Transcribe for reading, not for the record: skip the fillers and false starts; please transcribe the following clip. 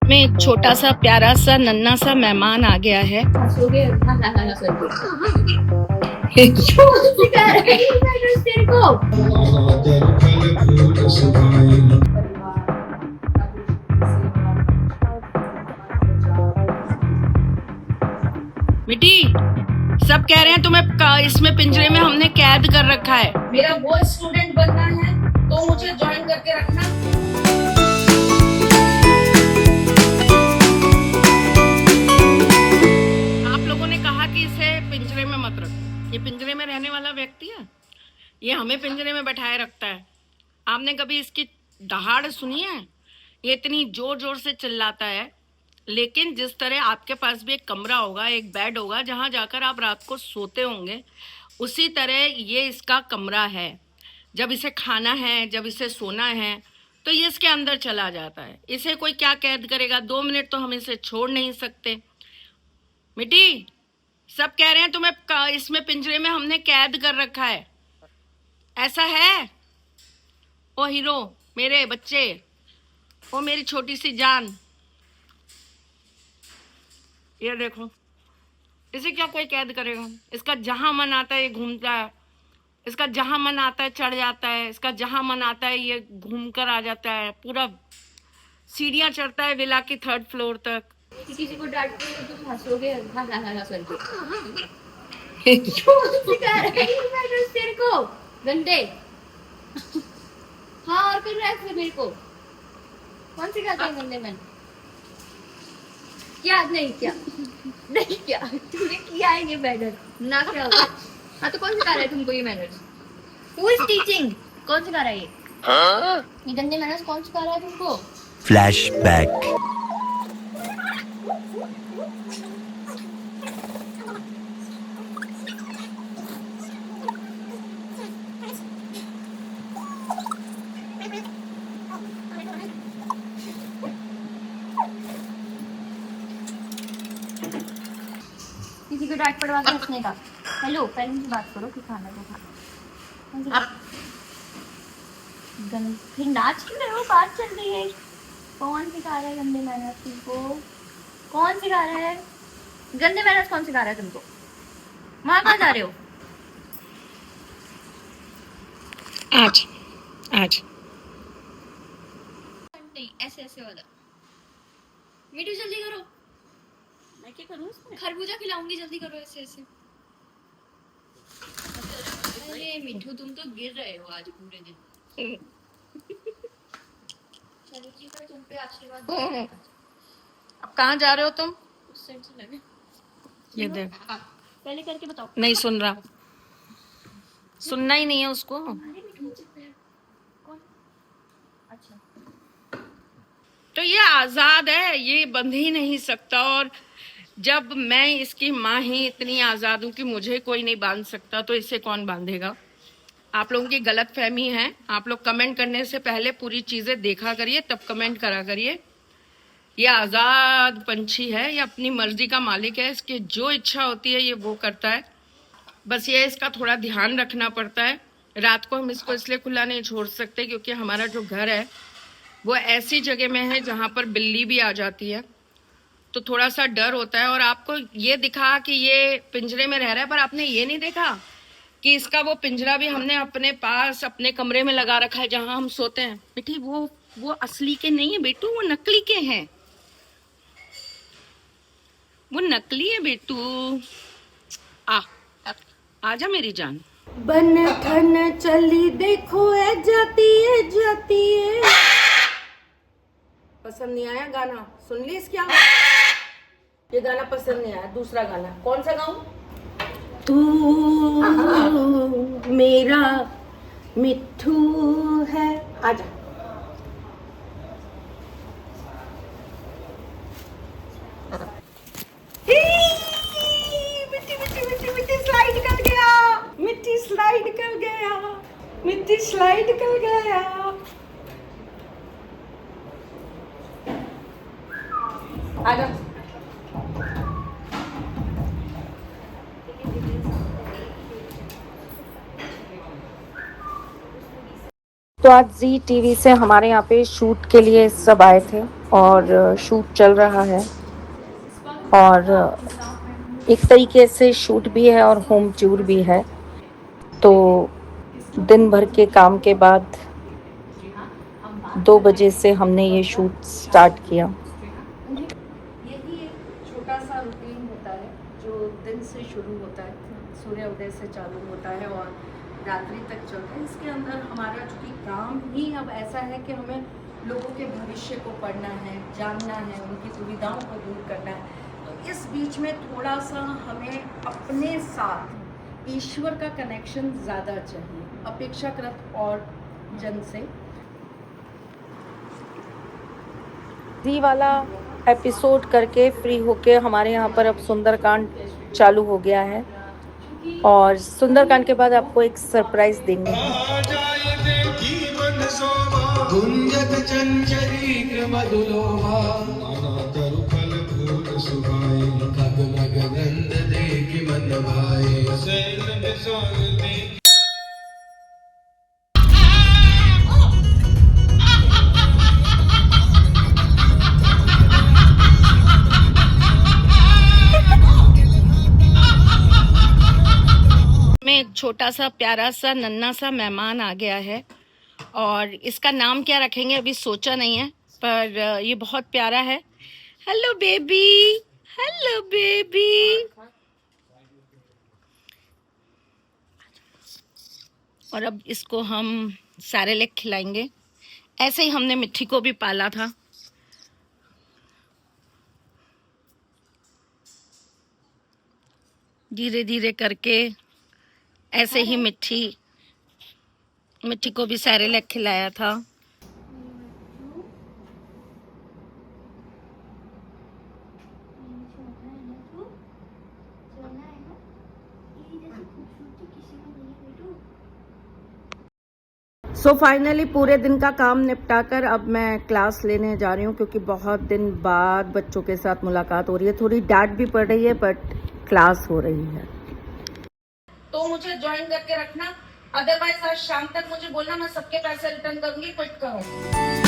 में एक छोटा सा प्यारा सा नन्हा सा मेहमान आ गया है। मिट्टी, सब कह रहे हैं तुम्हें इसमें पिंजरे में हमने कैद कर रखा है। मेरा वो स्टूडेंट बनना है तो मुझे ज्वाइन करके रखना। पिंजरे में मत रखो। ये पिंजरे में रहने वाला व्यक्ति है, ये हमें पिंजरे में बैठाए रखता है। आपने कभी इसकी दहाड़ सुनी है? ये इतनी जोर जोर से चिल्लाता है, लेकिन जिस तरह आपके पास भी एक कमरा होगा, एक बेड होगा जहां जाकर आप रात को सोते होंगे, उसी तरह ये इसका कमरा है। जब इसे खाना है, जब इसे सोना है, तो ये इसके अंदर चला जाता है। इसे कोई क्या कैद करेगा? 2 मिनट तो हम इसे छोड़ नहीं सकते। मिट्टी, सब कह रहे हैं तुम्हें इसमें पिंजरे में हमने कैद कर रखा है, ऐसा है? ओ हीरो, मेरे बच्चे, ओ मेरी छोटी सी जान, ये देखो, इसे क्या कोई कैद करेगा? इसका जहां मन आता है ये घूमता है, इसका जहां मन आता है चढ़ जाता है, इसका जहां मन आता है ये घूम कर आ जाता है, पूरा सीढ़ियां चढ़ता है विला की 3rd फ्लोर तक। किसी को डांटते हो तो तुम हंसोगे करके। क्यों सिखा रहे हैं तेरे को गंदे? हाँ, और कर रहा है फिर मेरे को कौन सिखाता है गंदे? मैंने क्या नहीं किया, नहीं किया, तूने किया है ये मैनर्स ना क्या होगा? हाँ तो कौन सिखा रहा है तुमको ये मैनर्स? Who is teaching? कौन सिखा रहा है ये गंदे मैनर्स? कौन सिखा रहा है तुमको? फ्लैशबैक। किसी को डांट पड़वा के हंसने का। हेलो, पहले से बात करो कि खाना तो खाना। फिर नाच क्यों रहे हो? बात चल रही है। कौन सिखा रहा है गंदे मैनर्स तुमको? कौन सिखा रहा है गंदे मैनर्स? कौन सिखा रहा है तुमको? वहां कहाँ जा रहे हो? आज आज नहीं, ऐसे ऐसे वाला। मीठू जल्दी करो। मैं क्या करूँ इसमें? खरबूजा खिलाऊंगी, जल्दी करो ऐसे ऐसे। अरे मीठू, तुम तो गिर रहे हो आज पूरे दिन। चलो जी, पर तुम पे आशीर्वाद। अब कहाँ जा रहे हो तुम? उस साइड से लगे। ये देख, पहले करके बताओ। नहीं सुन रहा, सुनना ही नहीं है उसको। कौन? अच्छा, तो ये आजाद है, ये बंध ही नहीं सकता। और जब मैं इसकी माँ ही इतनी आजाद हूं कि मुझे कोई नहीं बांध सकता, तो इसे कौन बांधेगा? आप लोगों की गलत फहमी है। आप लोग कमेंट करने से पहले पूरी चीजें देखा करिए, तब कमेंट करा करिए। ये आजाद पंछी है, ये अपनी मर्जी का मालिक है, इसकी जो इच्छा होती है ये वो करता है। बस ये इसका थोड़ा ध्यान रखना पड़ता है। रात को हम इसको इसलिए खुला नहीं छोड़ सकते क्योंकि हमारा जो घर है वो ऐसी जगह में है जहाँ पर बिल्ली भी आ जाती है, तो थोड़ा सा डर होता है। और आपको ये दिखा कि ये पिंजरे में रह रहा है, पर आपने ये नहीं देखा कि इसका वो पिंजरा भी हमने अपने पास अपने कमरे में लगा रखा है जहां हम सोते हैं। बेटी, वो असली के नहीं है बेटू, वो नकली के हैं, वो नकली है बेटू। आजा मेरी जान। बन ठन चली देखो है जाती है जाती है। पसंद नहीं आया गाना? सुन ली इसकी आवाज? ये गाना पसंद नहीं आया, दूसरा गाना कौन सा गाऊं? तू मेरा मिट्ठू है। आजा। मिट्टी मिट्टी मिट्टी मिट्टी स्लाइड कर गया, मिट्टी स्लाइड कर गया, मिट्टी स्लाइड कर गया। आजा। तो आज जी टीवी से हमारे यहाँ पे शूट के लिए सब आए थे। और शूट चल रहा है और एक तरीके से शूट भी है और होम टूर भी है। तो दिन भर के काम के बाद 2 बजे से हमने ये शूट स्टार्ट किया। यही एक छोटा सा रूटीन होता है जो दिन से शुरू होता है, सूर्योदय से चालू होता है और रात्रि तक चलता है। इसके अंदर हमारा चूँकि काम ही अब ऐसा है कि हमें लोगों के भविष्य को पढ़ना है, जानना है, उनकी दुविधाओं को दूर करना है। तो इस बीच में थोड़ा सा हमें अपने साथ ईश्वर का कनेक्शन ज़्यादा चाहिए अपेक्षाकृत और जन से। दी वाला एपिसोड करके फ्री होके हमारे यहाँ पर अब सुंदरकांड चालू हो गया है और सुंदरकांड के बाद आपको एक सरप्राइज देंगे। में छोटा सा प्यारा सा नन्हा सा मेहमान आ गया है और इसका नाम क्या रखेंगे अभी सोचा नहीं है, पर ये बहुत प्यारा है। Hello baby, hello baby. और अब इसको हम सैरेलैक खिलाएंगे। ऐसे ही हमने मिट्टी को भी पाला था। धीरे धीरे करके ऐसे ही मिट्टी को भी सैरेलैक खिलाया था। सो फाइनली पूरे दिन का काम निपटाकर अब मैं क्लास लेने जा रही हूँ, क्योंकि बहुत दिन बाद बच्चों के साथ मुलाकात हो रही है। थोड़ी डांट भी पड़ रही है बट क्लास हो रही है। तो मुझे ज्वाइन करके रखना, अदरवाइज आज शाम तक मुझे बोलना, मैं सबके पैसे रिटर्न करूंगी। क्विट करो।